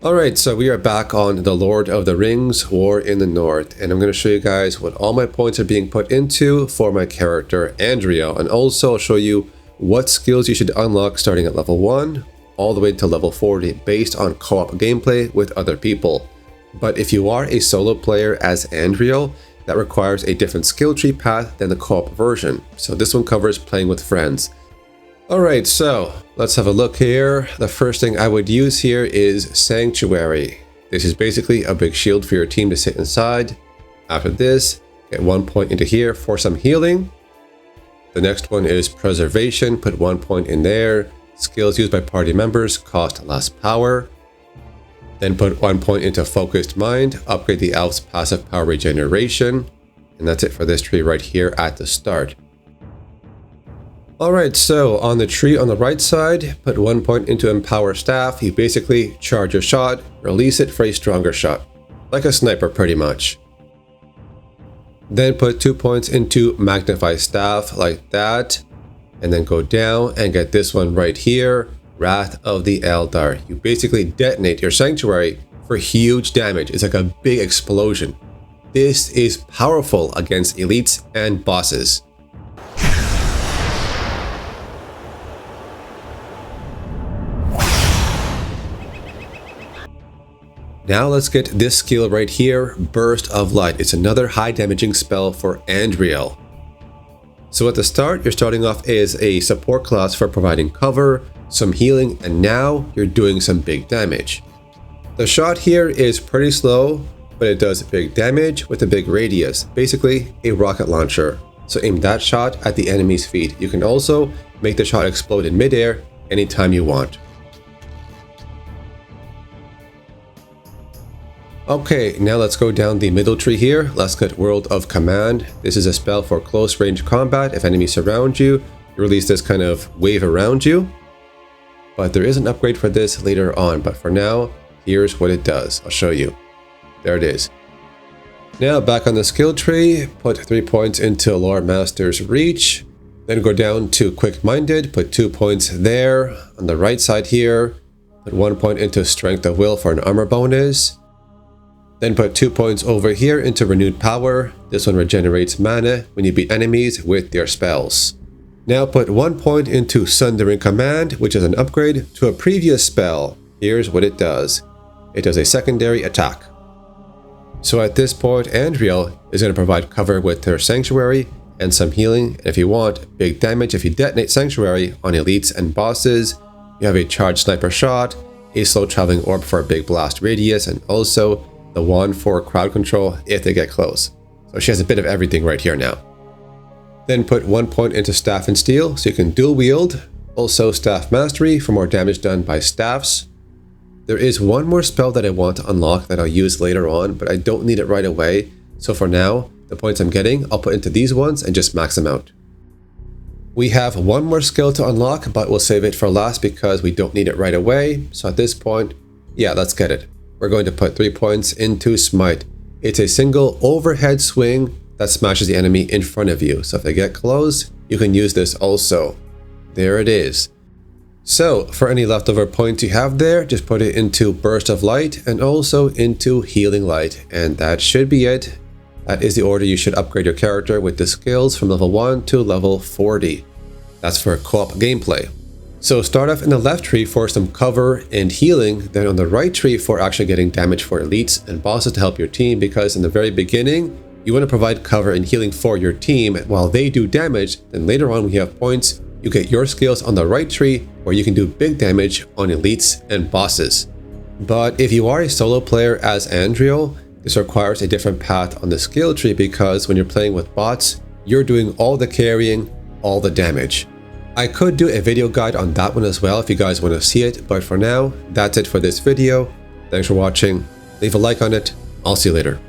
Alright, so we are back on the Lord of the Rings, War in the North, and I'm going to show you guys what all my points are being put into for my character, Andriel, and also show you what skills you should unlock starting at level 1 all the way to level 40 based on co-op gameplay with other people. But if you are a solo player as Andriel, that requires a different skill tree path than the co-op version, so this one covers playing with friends. Alright, so let's have a look here. The first thing I would use here is Sanctuary. This is basically a big shield for your team to sit inside. After this, get 1 point into here for some healing. The next one is Preservation, put 1 point in there. Skills used by party members cost less power. Then put 1 point into Focused Mind, upgrade the elf's passive power regeneration. And that's it for this tree right here at the start. Alright, so on the tree on the right side, put 1 point into Empower Staff. You basically charge a shot, release it for a stronger shot. Like a sniper pretty much. Then put 2 points into Magnify Staff like that. And then go down and get this one right here, Wrath of the Eldar. You basically detonate your Sanctuary for huge damage. It's like a big explosion. This is powerful against elites and bosses. Now let's get this skill right here, Burst of Light. It's another high damaging spell for Andriel. So at the start, you're starting off as a support class for providing cover, some healing, and now you're doing some big damage. The shot here is pretty slow, but it does big damage with a big radius, basically a rocket launcher. So aim that shot at the enemy's feet. You can also make the shot explode in midair anytime you want. Okay, now let's go down the middle tree here. Let's get World of Command. This is a spell for close range combat. If enemies surround you, you release this kind of wave around you. But there is an upgrade for this later on. But for now, here's what it does. I'll show you. There it is. Now back on the skill tree, put 3 points into Lore Master's Reach. Then go down to Quick Minded, put 2 points there. On the right side here, put 1 point into Strength of Will for an armor bonus. Then put 2 points over here into Renewed Power. This one regenerates mana when you beat enemies with their spells. Now put 1 point into Sundering Command, which is an upgrade to a previous spell. Here's what it does. It does a secondary attack. So at this point, Andriel is going to provide cover with her Sanctuary and some healing. And if you want big damage, if you detonate Sanctuary on elites and bosses, you have a charged sniper shot, a slow traveling orb for a big blast radius, and also the wand for crowd control if they get close. So she has a bit of everything right here now. Then put 1 point into Staff and Steel so you can dual wield. Also Staff Mastery for more damage done by staffs. There is one more spell that I want to unlock that I'll use later on, but I don't need it right away. So for now, the points I'm getting, I'll put into these ones and just max them out. We have one more skill to unlock, but we'll save it for last because we don't need it right away. So at this point, yeah, let's get it. We're going to put 3 points into Smite. It's a single overhead swing that smashes the enemy in front of you. So if they get close, you can use this also. There it is. So for any leftover points you have there, just put it into Burst of Light and also into Healing Light. And that should be it. That is the order you should upgrade your character with the skills from level 1 to level 40. That's for co-op gameplay. So start off in the left tree for some cover and healing, then on the right tree for actually getting damage for elites and bosses to help your team, because in the very beginning, you want to provide cover and healing for your team while they do damage. Then later on when you have points, you get your skills on the right tree where you can do big damage on elites and bosses. But if you are a solo player as Andriel, this requires a different path on the skill tree because when you're playing with bots, you're doing all the carrying, all the damage. I could do a video guide on that one as well if you guys want to see it, but for now, that's it for this video. Thanks for watching. Leave a like on it. I'll see you later.